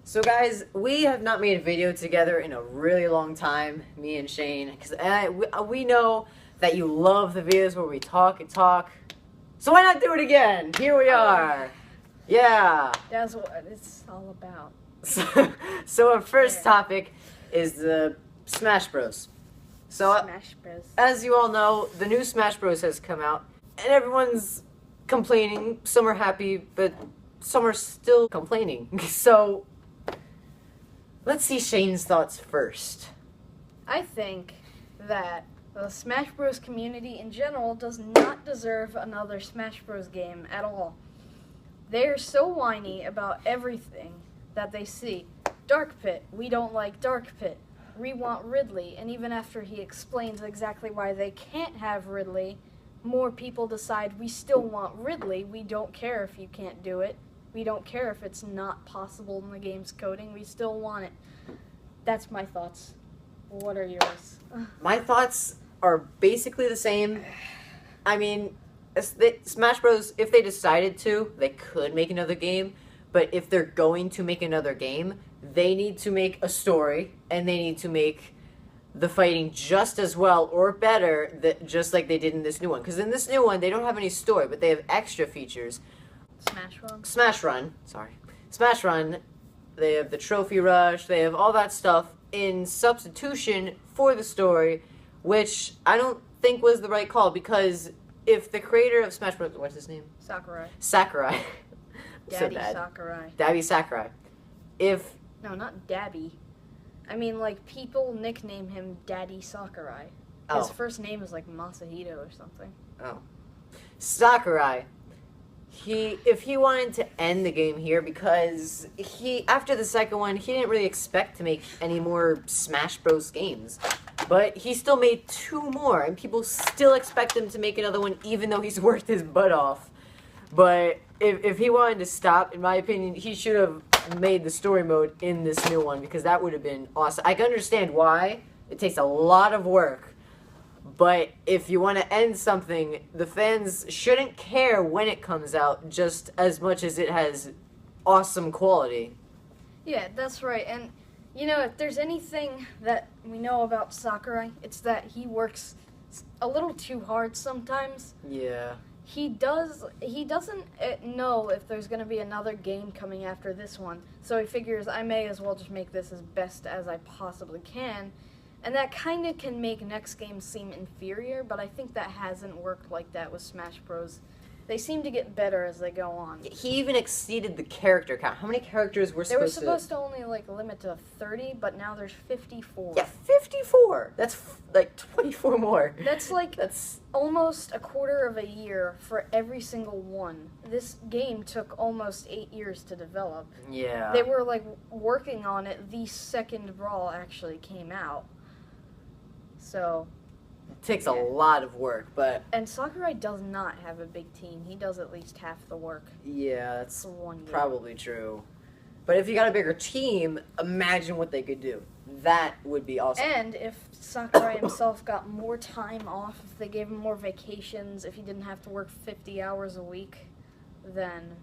So guys, we have not made a video together in a really long time, me and Shane, because we know that you love the videos where we talk and talk. So why not do it again? Here we are. Yeah. That's what it's all about. So our first topic is the Smash Bros. So Smash Bros. As you all know, the new Smash Bros has come out, and everyone's complaining. Some are happy, but some are still complaining. So let's see Shane's thoughts first. I think that the Smash Bros. Community in general does not deserve another Smash Bros. Game at all. They're so whiny about everything that they see. Dark Pit, we don't like Dark Pit. We want Ridley, and even after he explains exactly why they can't have Ridley, more people decide we still want Ridley. We don't care if you can't do it. We don't care if it's not possible in the game's coding. We still want it. That's my thoughts. What are yours? My thoughts are basically the same. I mean, Smash Bros., if they decided to, they could make another game. But if they're going to make another game, they need to make a story, and they need to make the fighting just as well or better, just like they did in this new one. Because in this new one, they don't have any story, but they have extra features. Smash Run. Smash Run. They have the Trophy Rush. They have all that stuff in substitution for the story, which I don't think was the right call, because if the creator of Smash Bros. What's his name? Sakurai. Daddy Sakurai. Dabby Sakurai. No, not Dabby. I mean, like, people nickname him Daddy Sakurai. His first name is like Masahito or something. Oh. Sakurai. If he wanted to end the game here, because after the second one, he didn't really expect to make any more Smash Bros. Games. But he still made 2 more, and people still expect him to make another one, even though he's worked his butt off. But if he wanted to stop, in my opinion, he should have made the story mode in this new one, because that would have been awesome. I can understand why. It takes a lot of work. But if you want to end something, the fans shouldn't care when it comes out just as much as it has awesome quality. Yeah, that's right. And, you know, if there's anything that we know about Sakurai, it's that he works a little too hard sometimes. Yeah. He doesn't know if there's going to be another game coming after this one, so he figures I may as well just make this as best as I possibly can, and that kind of can make next games seem inferior, but I think that hasn't worked like that with Smash Bros. They seem to get better as they go on. He even exceeded the character count. How many characters were supposed to... They were supposed to only, like, limit to 30, but now there's 54. Yeah, 54! That's, like, 24 more. That's almost a quarter of a year for every single one. This game took almost 8 years to develop. Yeah. They were, like, working on it the second Brawl actually came out. So... It takes a lot of work, but... And Sakurai does not have a big team. He does at least half the work. Yeah, that's one game. Probably true. But if you got a bigger team, imagine what they could do. That would be awesome. And if Sakurai himself got more time off, if they gave him more vacations, if he didn't have to work 50 hours a week, then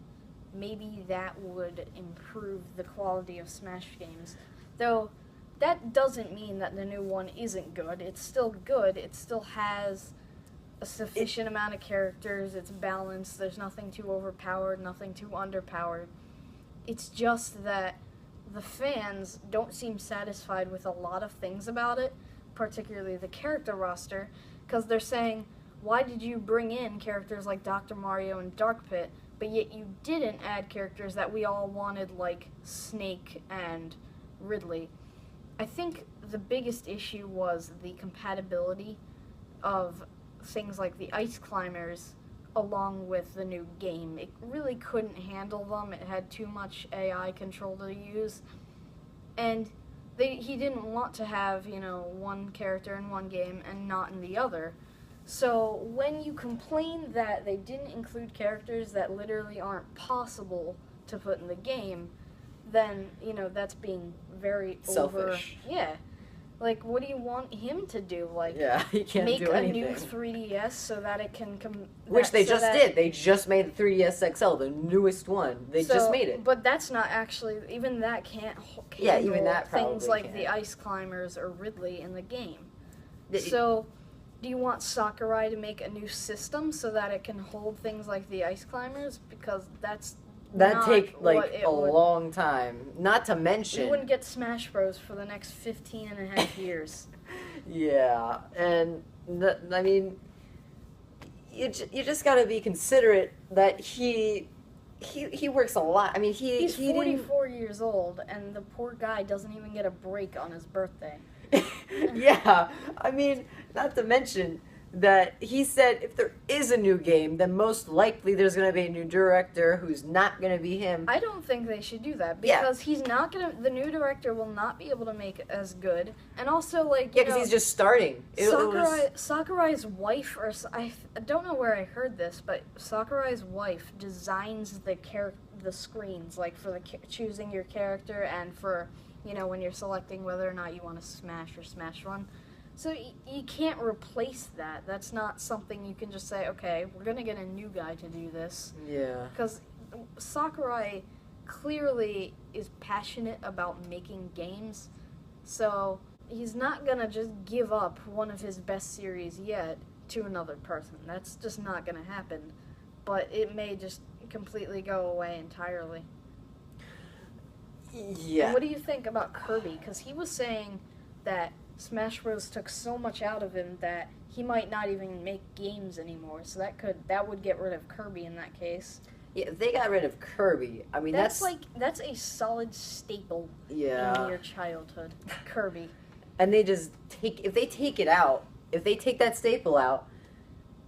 maybe that would improve the quality of Smash games. Though... that doesn't mean that the new one isn't good. It's still good. It still has a sufficient amount of characters. It's balanced. There's nothing too overpowered, nothing too underpowered. It's just that the fans don't seem satisfied with a lot of things about it, particularly the character roster, because they're saying, why did you bring in characters like Dr. Mario and Dark Pit, but yet you didn't add characters that we all wanted, like Snake and Ridley? I think the biggest issue was the compatibility of things like the Ice Climbers along with the new game. It really couldn't handle them. It had too much AI control to use. And he didn't want to have, you know, one character in one game and not in the other. So when you complain that they didn't include characters that literally aren't possible to put in the game, then, you know, that's being very selfish. Yeah. Like, what do you want him to do? Like, Yeah, he can't make do a anything. new 3DS so that it can come. Which they just did. They just made the 3DS XL, the newest one. They just made it. But that's not actually, even that can't Yeah, even that probably things like can't. the Ice Climbers or Ridley in the game. The- So, do you want Sakurai to make a new system so that it can hold things like the Ice Climbers? Because that'd take like what it a would. long time. Not to mention. We wouldn't get Smash Bros. For the next 15 and a half years. Yeah, and I mean, you just gotta be considerate that he works a lot. I mean, He's he 44 years old, and the poor guy doesn't even get a break on his birthday. Yeah, I mean, not to mention that he said if there is a new game, then most likely there's going to be a new director who's not going to be him. I don't think they should do that Yeah. because he's not gonna. The new director will not be able to make it as good, and also like Yeah, because he's just starting. Sakurai's wife, or I don't know where I heard this, but Sakurai's wife designs the screens, like for choosing your character and for when you're selecting whether or not you want to smash or smash run. So you can't replace that. That's not something you can just say, okay, we're going to get a new guy to do this. Yeah. Because Sakurai clearly is passionate about making games, so he's not going to just give up one of his best series yet to another person. That's just not going to happen. But it may just completely go away entirely. Yeah. And what do you think about Kirby? Because he was saying that Smash Bros. Took so much out of him that he might not even make games anymore. So that would get rid of Kirby in that case. Yeah, they got rid of Kirby. I mean, that's a solid staple in your childhood. Kirby. And they just if they take that staple out,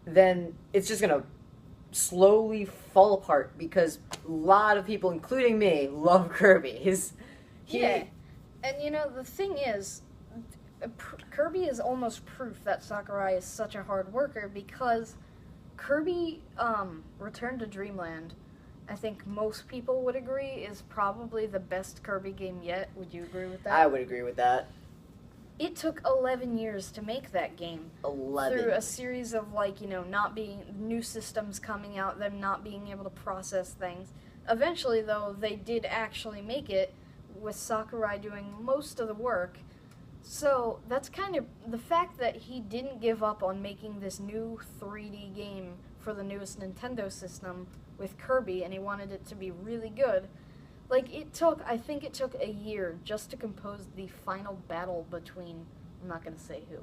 then it's just gonna slowly fall apart because a lot of people, including me, love Kirby. Yeah, and the thing is, Kirby is almost proof that Sakurai is such a hard worker because Kirby Return to Dreamland, I think most people would agree, is probably the best Kirby game yet. Would you agree with that? I would agree with that. It took 11 years to make that game. 11. Through a series of, not being new systems coming out, them not being able to process things. Eventually, though, they did actually make it with Sakurai doing most of the work. So that's kind of the fact that he didn't give up on making this new 3D game for the newest Nintendo system with Kirby, and he wanted it to be really good. I think it took a year just to compose the final battle between, I'm not going to say who,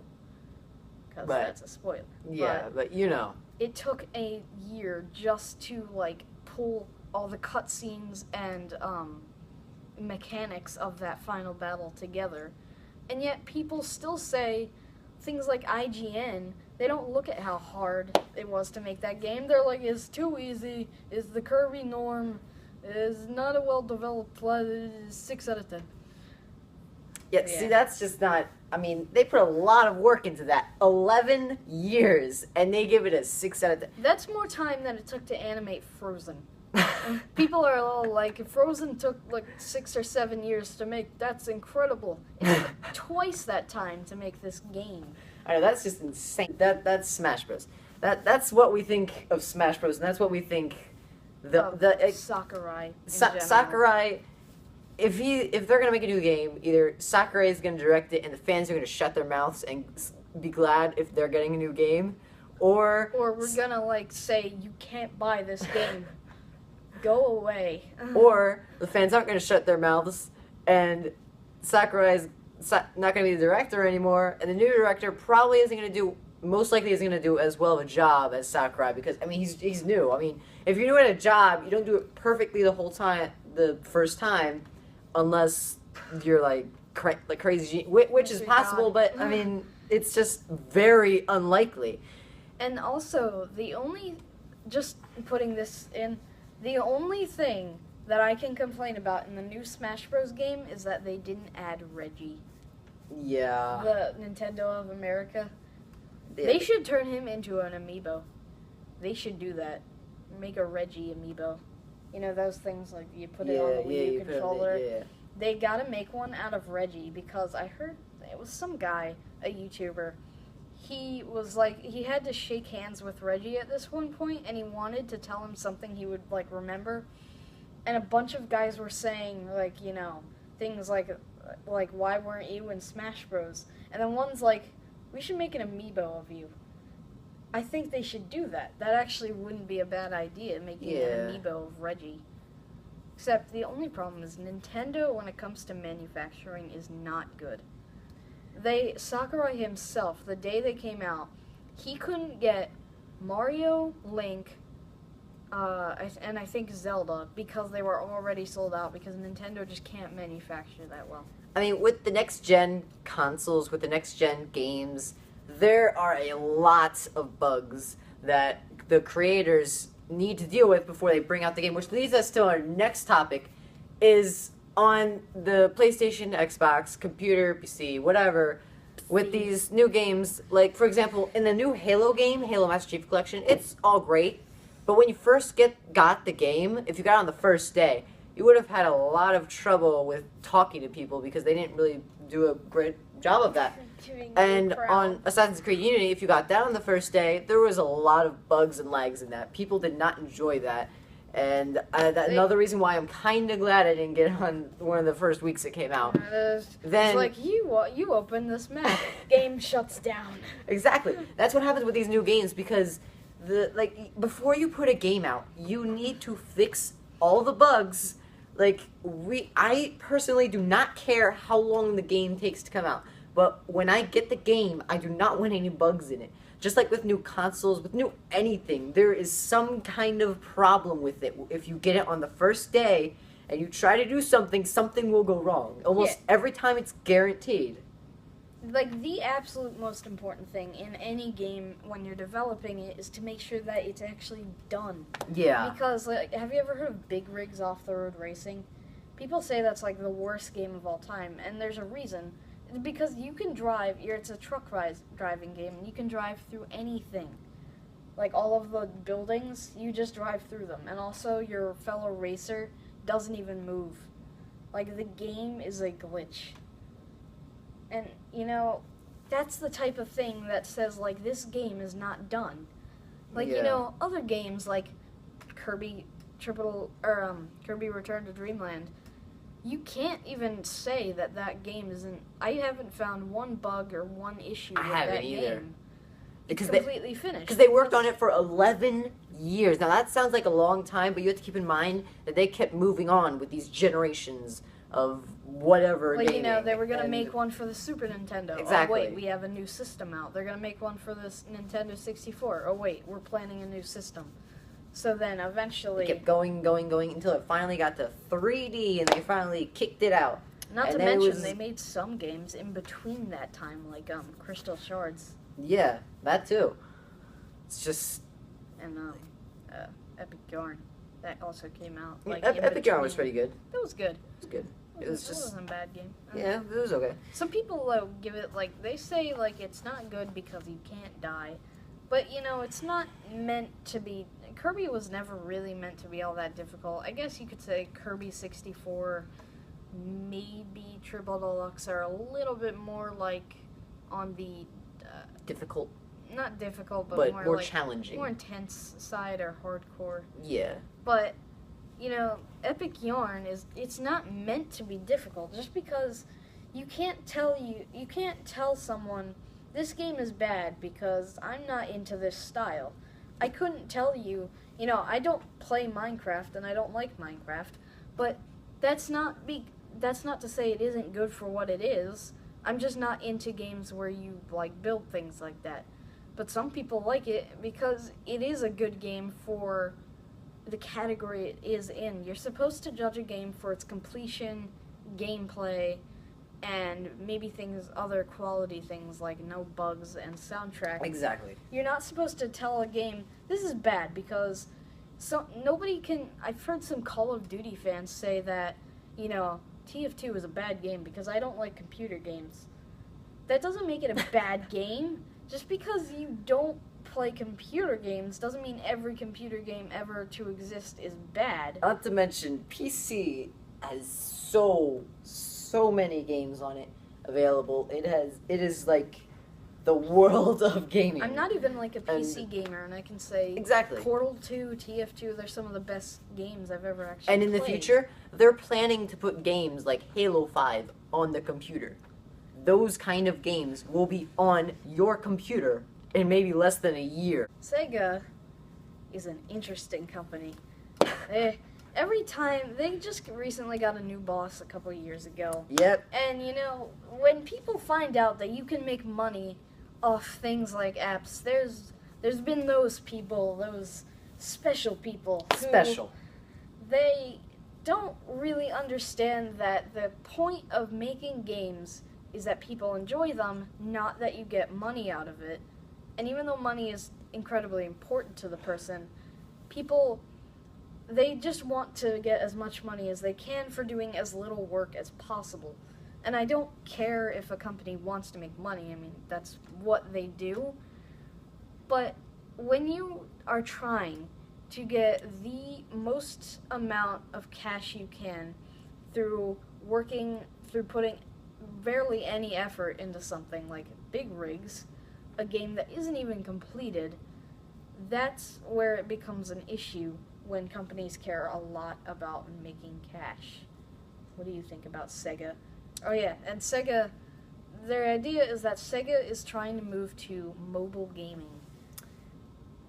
because that's a spoiler. Yeah, but It took a year just to, pull all the cutscenes and mechanics of that final battle together. And yet people still say things like IGN, they don't look at how hard it was to make that game. They're like, it's too easy, it's the Kirby norm, it's not a well-developed play, 6 out of 10. Yeah, see, that's just not, I mean, they put a lot of work into that. 11 years, and they give it a 6 out of 10. That's more time than it took to animate Frozen. People are all like, Frozen took 6 or 7 years to make. That's incredible. It took twice that time to make this game. I know, that's just insane. That's Smash Bros. That's what we think of Smash Bros. And that's what we think Sakurai. Sakurai. If they're gonna make a new game, either Sakurai is gonna direct it, and the fans are gonna shut their mouths and be glad if they're getting a new game, or we're gonna say you can't buy this game. Go away. Or the fans aren't going to shut their mouths, and Sakurai's not going to be the director anymore, and the new director probably isn't going to do, most likely isn't going to do as well of a job as Sakurai, because, I mean, he's new. I mean, if you're new at a job, you don't do it perfectly the first time, unless you're, crazy, which is possible, but, I mean, it's just very unlikely. And also, just putting this in, the only thing that I can complain about in the new Smash Bros. Game is that they didn't add Reggie. Yeah. The Nintendo of America. Yeah. They should turn him into an amiibo. They should do that. Make a Reggie amiibo. Those things you put it on the Wii U controller. They gotta make one out of Reggie because I heard It was some guy, a YouTuber. He was like, he had to shake hands with Reggie at this one point, and he wanted to tell him something he would, like, remember. And a bunch of guys were saying, like, you know, things like, why weren't you in Smash Bros? And then one's like, we should make an amiibo of you. I think they should do that. That actually wouldn't be a bad idea, making an amiibo of Reggie. Except the only problem is Nintendo, when it comes to manufacturing, is not good. Sakurai himself, the day they came out, he couldn't get Mario, Link, and I think Zelda, because they were already sold out, because Nintendo just can't manufacture that well. I mean, with the next-gen consoles, with the next-gen games, there are a lot of bugs that the creators need to deal with before they bring out the game, which leads us to our next topic, is on the PlayStation, Xbox, computer, PC, whatever, with these new games, like, for example, in the new Halo game, Halo Master Chief Collection, it's all great, but when you first got the game, if you got it on the first day, you would have had a lot of trouble with talking to people because they didn't really do a great job of that. And on Assassin's Creed Unity, if you got that on the first day, there was a lot of bugs and lags in that. People did not enjoy that. And another reason why I'm kind of glad I didn't get it on one of the first weeks it came out. It's like, you open this map, game shuts down. Exactly. That's what happens with these new games, because before you put a game out, you need to fix all the bugs. I personally do not care how long the game takes to come out. But when I get the game, I do not want any bugs in it. Just like with new consoles, with new anything, there is some kind of problem with it. If you get it on the first day and you try to do something, something will go wrong. Almost every time it's guaranteed. Like, the absolute most important thing in any game when you're developing it is to make sure that it's actually done. Yeah. Because, like, have you ever heard of Big Rigs Off-the-Road Racing? People say that's, like, the worst game of all time, and there's a reason. Because you can drive, it's a truck driving game, and you can drive through anything. Like, all of the buildings, you just drive through them. And also, your fellow racer doesn't even move. Like, the game is a glitch. And, you know, that's the type of thing that says, like, this game is not done. Like, you know, other games, like Kirby Return to Dreamland, you can't even say that game isn't... I haven't found one bug or one issue with that game. It's completely finished. Because they worked on it for 11 years. Now, that sounds like a long time, but you have to keep in mind that they kept moving on with these generations of whatever Like, gaming. you know, they were going to make one for the Super Nintendo. Exactly. Oh, wait, we have a new system out. They're going to make one for this Nintendo 64. Oh, wait, we're planning a new system. So then eventually... It kept going until it finally got to 3D and they finally kicked it out. Not to mention, they made some games in between that time, like Crystal Shards. Yeah, that too. It's just... And Epic Yarn. That also came out. Like, Epic Yarn was pretty good. That was good. It was good. It wasn't a bad game. Yeah, it was okay. Some people give it, like, they say, like, it's not good because you can't die. But, you know, it's not meant to be... Kirby was never really meant to be all that difficult. I guess you could say Kirby 64, maybe Triple Deluxe are a little bit more, like, on the... difficult. Not difficult, but more like, challenging. More intense side or hardcore. Yeah. But, you know, Epic Yarn it's not meant to be difficult. Just because you can't tell someone this game is bad because I'm not into this style. I couldn't tell you, you know, I don't play Minecraft and I don't like Minecraft, but that's not to say it isn't good for what it is. I'm just not into games where you, like, build things like that. But some people like it because it is a good game for the category it is in. You're supposed to judge a game for its completion, gameplay, and maybe other quality things like no bugs and soundtrack. Exactly. You're not supposed to tell a game, this is bad, because nobody can... I've heard some Call of Duty fans say that, you know, TF2 is a bad game because I don't like computer games. That doesn't make it a bad game. Just because you don't play computer games doesn't mean every computer game ever to exist is bad. Not to mention, PC has so many games on it. available. It is like the world of gaming. I'm not even like a PC gamer, and I can say exactly. Portal 2, TF2, they're some of the best games I've ever actually And in the played. future, they're planning to put games like Halo 5 on the computer. Those kind of games will be on your computer in maybe less than a year. Sega is an interesting company. Every time, they just recently got a new boss a couple of years ago. Yep. And you know, when people find out that you can make money off things like apps, there's been those people, those special people. Special. They don't really understand that the point of making games is that people enjoy them, not that you get money out of it. And even though money is incredibly important to the person, people, they just want to get as much money as they can for doing as little work as possible. And I don't care if a company wants to make money. I mean, that's what they do. But when you are trying to get the most amount of cash you can through putting barely any effort into something like Big Rigs, a game that isn't even completed, that's where it becomes an issue when companies care a lot about making cash. What do you think about Sega? Oh yeah, and Sega, their idea is that Sega is trying to move to mobile gaming.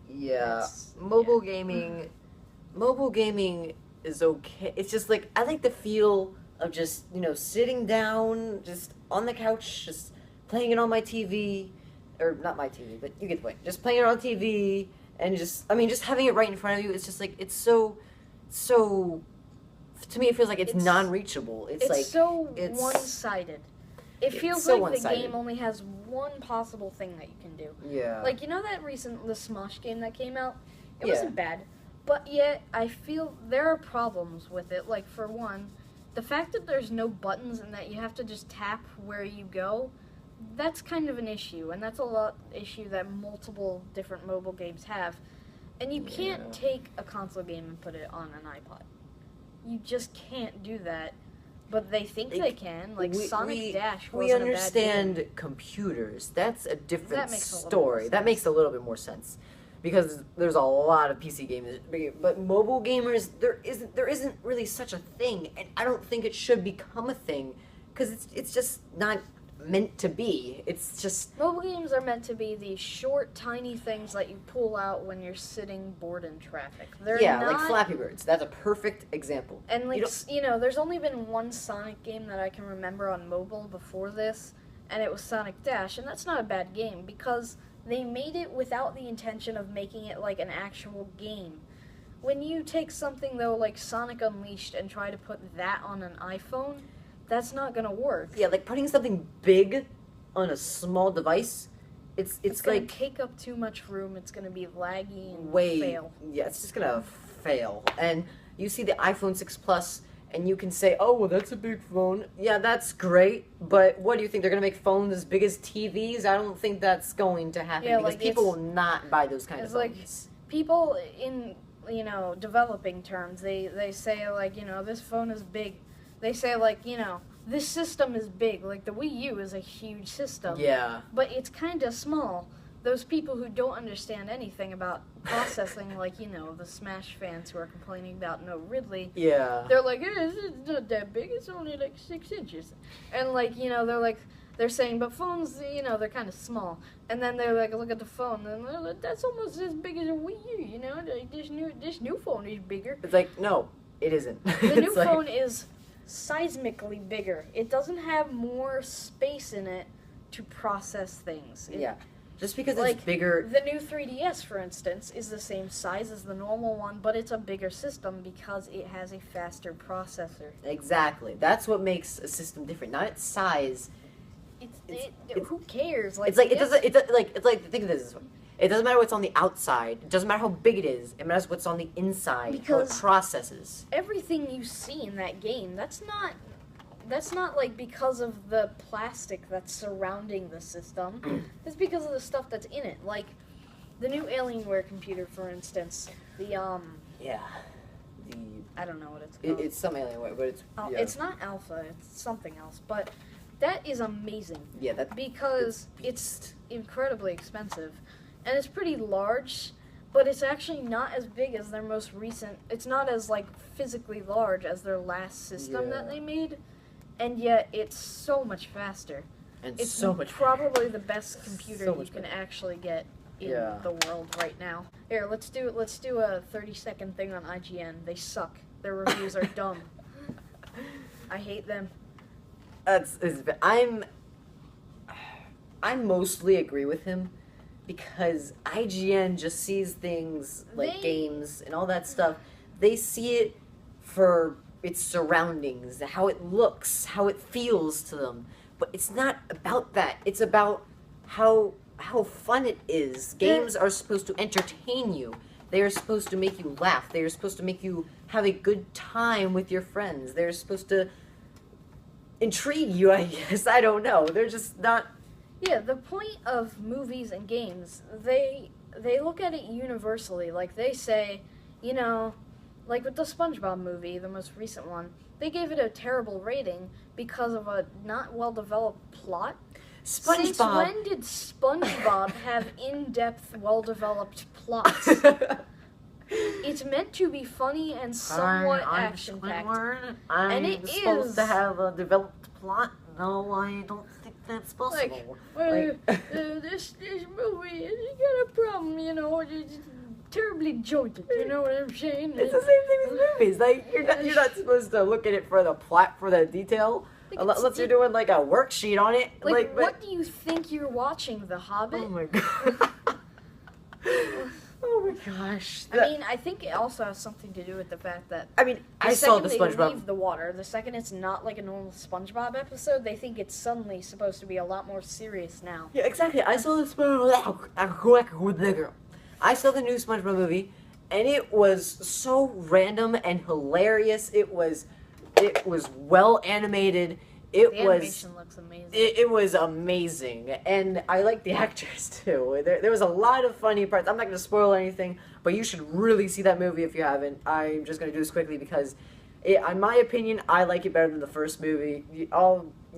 Yeah, mobile gaming is okay. It's just like, I like the feel of just, sitting down, just on the couch, just playing it on my TV, or not my TV, but you get the point. Just playing it on TV, and just having it right in front of you. It's just like, it's so. To me, it feels like it's non-reachable. It's one-sided. It feels so like one-sided. The game only has one possible thing that you can do. Yeah. Like, the Smosh game that came out? It wasn't bad. But yet, I feel there are problems with it. Like, for one, the fact that there's no buttons and that you have to just tap where you go, that's kind of an issue. And that's issue that multiple different mobile games have. And you can't take a console game and put it on an iPod. You just can't do that. But they think they can. Like, Sonic Dash wasn't we a bad understand game. computers. That's a different makes a little story. more sense. That makes a little bit more sense. Because there's a lot of PC games, but mobile gamers, there isn't really such a thing, and I don't think it should become a thing, because it's just not meant to be. It's just... Mobile games are meant to be the short, tiny things that you pull out when you're sitting bored in traffic. They're not... like Flappy Birds. That's a perfect example. And, like, there's only been one Sonic game that I can remember on mobile before this, and it was Sonic Dash, and that's not a bad game, because they made it without the intention of making it like an actual game. When you take something, though, like Sonic Unleashed and try to put that on an iPhone, that's not gonna work. Yeah, like putting something big on a small device, it's gonna like... take up too much room, it's gonna be laggy and fail. Yeah, it's just gonna fail. And you see the iPhone 6 Plus, and you can say, oh, well, that's a big phone. Yeah, that's great, but what do you think? They're gonna make phones as big as TVs? I don't think that's going to happen, because like, people will not buy those kind of phones. Like, people in, developing terms, they say, like, this phone is big. They say, like, this system is big. Like, the Wii U is a huge system. Yeah. But it's kind of small. Those people who don't understand anything about processing, like, the Smash fans who are complaining about no Ridley. Yeah. They're like, it's not that big. It's only like 6 inches. And, like, they're saying, but phones, they're kind of small. And then they're like, look at the phone, and they're like, that's almost as big as a Wii U, Like, this new phone is bigger. It's like, no, it isn't. The new phone is seismically bigger. It doesn't have more space in it to process things. Yeah. Just because like, it's bigger... The new 3DS, for instance, is the same size as the normal one, but it's a bigger system because it has a faster processor. Exactly. That's what makes a system different. Not its size. Who cares? Like, it's like think of this way. It doesn't matter what's on the outside. It doesn't matter how big it is. It matters what's on the inside. Because how it processes. Everything you see in that game, that's not like because of the plastic that's surrounding the system. It's because of the stuff that's in it. Like the new Alienware computer, for instance. Yeah. I don't know what it's called. It's some Alienware, but it's... It's not Alpha. It's something else. But that is amazing. Yeah, that because it's incredibly expensive, and it's pretty large, but it's actually not as big as their most recent. It's not as like physically large as their last system that they made, and yet it's so much faster. and It's so much probably the best computer So you much can better. actually get in Yeah. the world right now. Here, let's do a 30-second thing on IGN. They suck. Their reviews are dumb. I hate them. I mostly agree with him because IGN just sees things like They- games and all that stuff. They see it for its surroundings, how it looks, how it feels to them. But it's not about that. It's about how fun it is. Games are supposed to entertain you. They are supposed to make you laugh. They are supposed to make you have a good time with your friends. They're supposed to intrigue you, I guess. I don't know. They're just not. Yeah, the point of movies and games, they look at it universally. Like they say, you know, like with the SpongeBob movie, the most recent one, they gave it a terrible rating because of a not well developed plot. Since SpongeBob. when did SpongeBob have in-depth, well-developed plots? It's meant to be funny and somewhat action-packed. I'm And it supposed is. to have a developed plot. No, I don't think that's possible. This movie, you got a problem, you know, it's terribly jointed, you know what I'm saying? It's the same thing as movies. Like you're not supposed to look at it for the plot, for the detail, Like, unless you're doing like a worksheet on it. Like, but, what do you think you're watching, The Hobbit? Oh my god. Oh my gosh. I mean, I think it also has something to do with the fact that I saw the second they SpongeBob. leave the water, the second it's not like a normal SpongeBob episode, they think it's suddenly supposed to be a lot more serious now. Yeah, exactly. I saw the SpongeBob. I saw the new SpongeBob movie, and it was so random and hilarious. It was well animated. The animation looks amazing. It was amazing, and I like the actors too. There was a lot of funny parts. I'm not going to spoil anything, but you should really see that movie if you haven't. I'm just going to do this quickly because, in my opinion, I like it better than the first movie.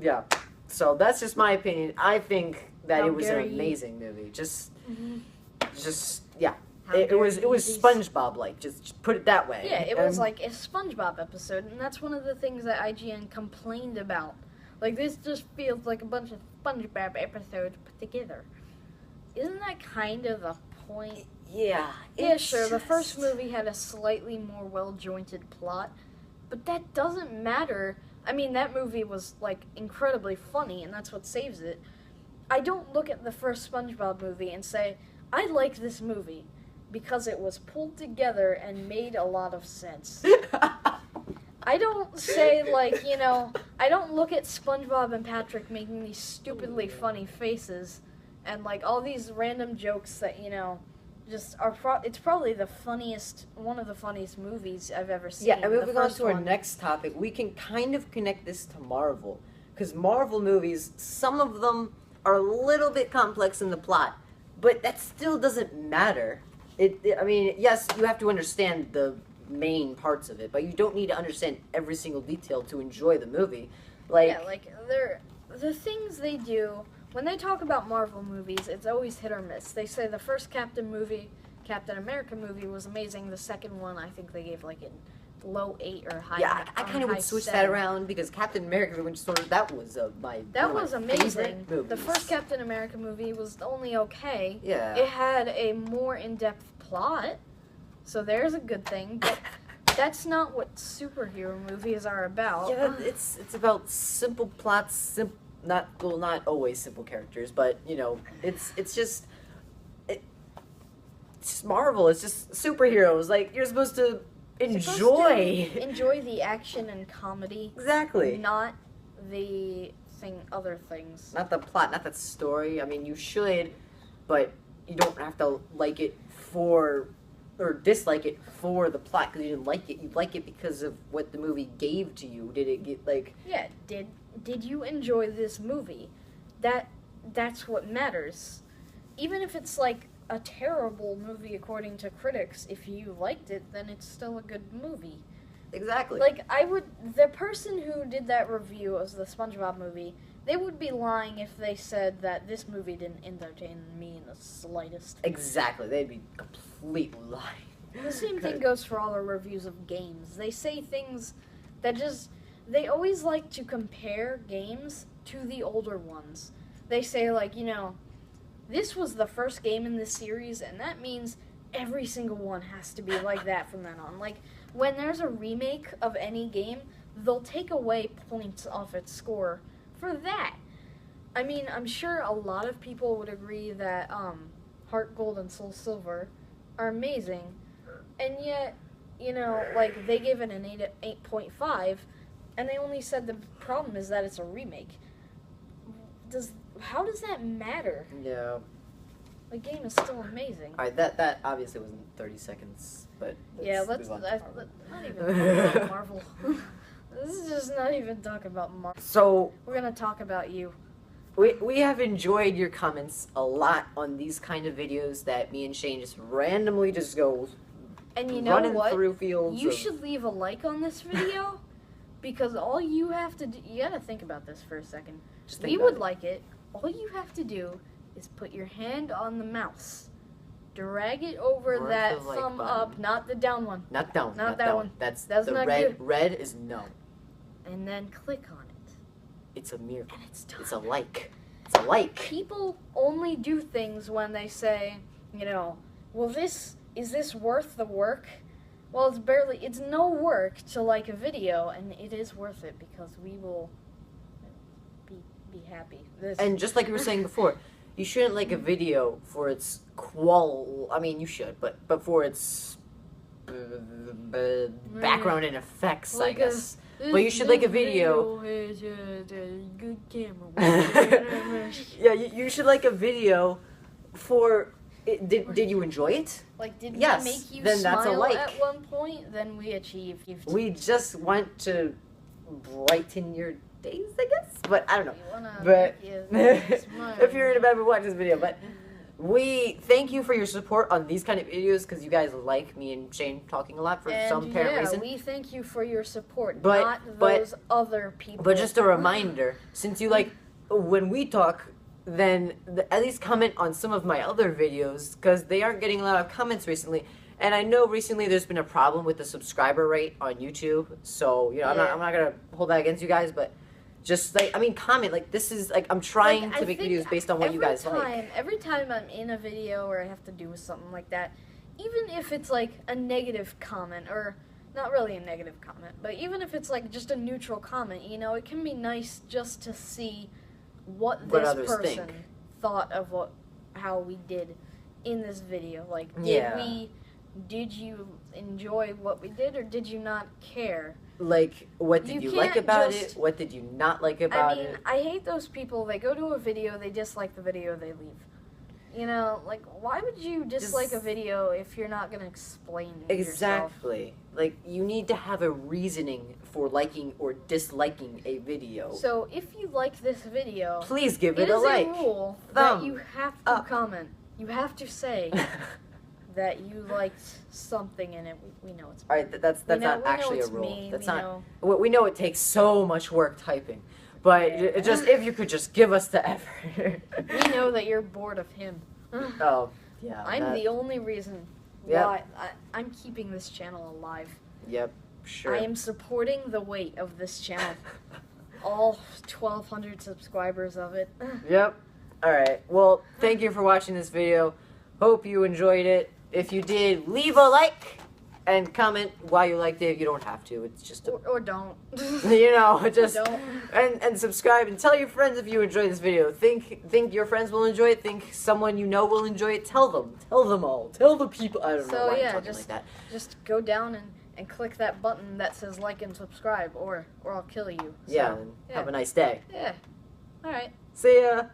Yeah. So that's just my opinion. I think that How it was an dare you. amazing movie. Just yeah. How It dare was you be- SpongeBob-like. Just put it that way. Yeah, it was And- like a SpongeBob episode, and that's one of the things that IGN complained about. Like, this just feels like a bunch of SpongeBob episodes put together. Isn't that kind of the point? Yeah. Yeah, it's sure, the first just- movie had a slightly more well-jointed plot, but that doesn't matter. I mean, that movie was, like, incredibly funny, and that's what saves it. I don't look at the first SpongeBob movie and say, I like this movie, because it was pulled together and made a lot of sense. I don't say, like, you know, I don't look at SpongeBob and Patrick making these stupidly funny faces and, like, all these random jokes that, you know, just are it's probably one of the funniest movies I've ever seen. Yeah, and The moving on first to our one. next topic, we can kind of connect this to Marvel. Because Marvel movies, some of them are a little bit complex in the plot, but that still doesn't matter. I mean, yes, you have to understand the main parts of it, but you don't need to understand every single detail to enjoy the movie. Yeah, like, the things they do, when they talk about Marvel movies, it's always hit or miss. They say the first Captain America movie was amazing. The second one, I think they gave, like, a low 8 or high. Yeah, I kind of would switch that around because Captain America, Winter Soldier, that was That was amazing. The first Captain America movie was only okay. Yeah. It had a more in-depth plot, so there's a good thing, but that's not what superhero movies are about. Yeah, it's about simple plots, not always simple characters, but you know, it's just Marvel. It's just superheroes. Like you're supposed to enjoy the action and comedy, exactly. not the other things. Not the plot, not the story. I mean, you should, but you don't have to like it or dislike it for the plot because you didn't like it. You like it because of what the movie gave to you. Did it get like? Yeah. Did you enjoy this movie? That's what matters. Even if it's like a terrible movie according to critics, if you liked it, then it's still a good movie. Exactly. Like, the person who did that review of the SpongeBob movie, they would be lying if they said that this movie didn't entertain me in the slightest. Exactly. They'd be completely lying. The same thing goes for all the reviews of games. They say things that they always like to compare games to the older ones. They say, like, this was the first game in this series, and that means every single one has to be like that from then on. Like, when there's a remake of any game, they'll take away points off its score for that. I mean, I'm sure a lot of people would agree that Heart Gold and Soul Silver are amazing, and yet, like, they gave it an 8.5, and they only said the problem is that it's a remake. How does that matter? Yeah. The game is still amazing. All right, that obviously wasn't 30 seconds, but let's move on. not even talk about Marvel. This is just not even talking about Marvel. So We're gonna talk about you. we have enjoyed your comments a lot on these kind of videos that me and Shane just randomly just go And you know running what? through fields. You should leave a like on this video because all you have to do, you gotta think about this for a second. Just We think would about like it. All you have to do is put your hand on the mouse, drag it over Or that the like thumb button. up, not the down one, Not down. Not that one. That's That's the not red. good. Red is no. and then click on it. It's a miracle. And it's done. It's a like. It's a like. People only do things when they say, well, is this worth the work? Well, it's no work to like a video, and it is worth it because we will be happy. And just like you were saying before, you shouldn't like a video for its I mean, you should, but for its background and effects, Like I guess. But you should like a video. Is a good camera. Yeah, you should like a video for. Did you enjoy it? Like, did Yes, we make you then that's a smile like. at one point? Then we achieved. We just want to brighten your days, I guess. But I don't know. We wanna But make you smile. if you're in a bad mood, watch this video. But we thank you for your support on these kind of videos because you guys like me and Shane talking a lot for some apparent reason. We thank you for your support, But- not but- those other people. But just a reminder, since you like when we talk, then at least comment on some of my other videos because they aren't getting a lot of comments recently. And I know recently there's been a problem with the subscriber rate on YouTube. So I'm not gonna hold that against you guys, but just comment. Like this is I'm trying to make videos based on what you guys like. Every time I'm in a video or I have to do with something like that, even if it's like a negative comment or not really a negative comment, but even if it's like just a neutral comment, it can be nice just to see what this others person think. thought of how we did in this video. Like, did you enjoy what we did or did you not care? Like, what did you like can't about just- it? What did you not like about it? I hate those people. They go to a video, they dislike the video, they leave. Like, why would you dislike a video if you're not going to explain it yourself? Exactly. Like, you need to have a reasoning for liking or disliking a video. So, if you like this video, Please give it it a is like. a rule Thumb that you have to up. comment. You have to say that you liked something in it. We know it's All right, that's we know- not we know actually a it's rule. mean, That's we not. know. We know it takes so much work typing, but it just if you could just give us the effort. We know that you're bored of him. Oh yeah. I'm the only reason Yep. why I'm keeping this channel alive. Yep. Sure. I am supporting the weight of this channel. All 1,200 subscribers of it. Yep. All right. Well, thank you for watching this video. Hope you enjoyed it. If you did, leave a like and comment why you liked it. You don't have to. It's just a, Or don't. just Don't. and subscribe and tell your friends if you enjoyed this video. Think your friends will enjoy it. Think someone you know will enjoy it. Tell them. Tell them all. Tell the people. I don't know So why I'm yeah, talking like that. just go down and click that button that says like and subscribe, or I'll kill you. So, Yeah. And have a nice day. Yeah. All right. See ya.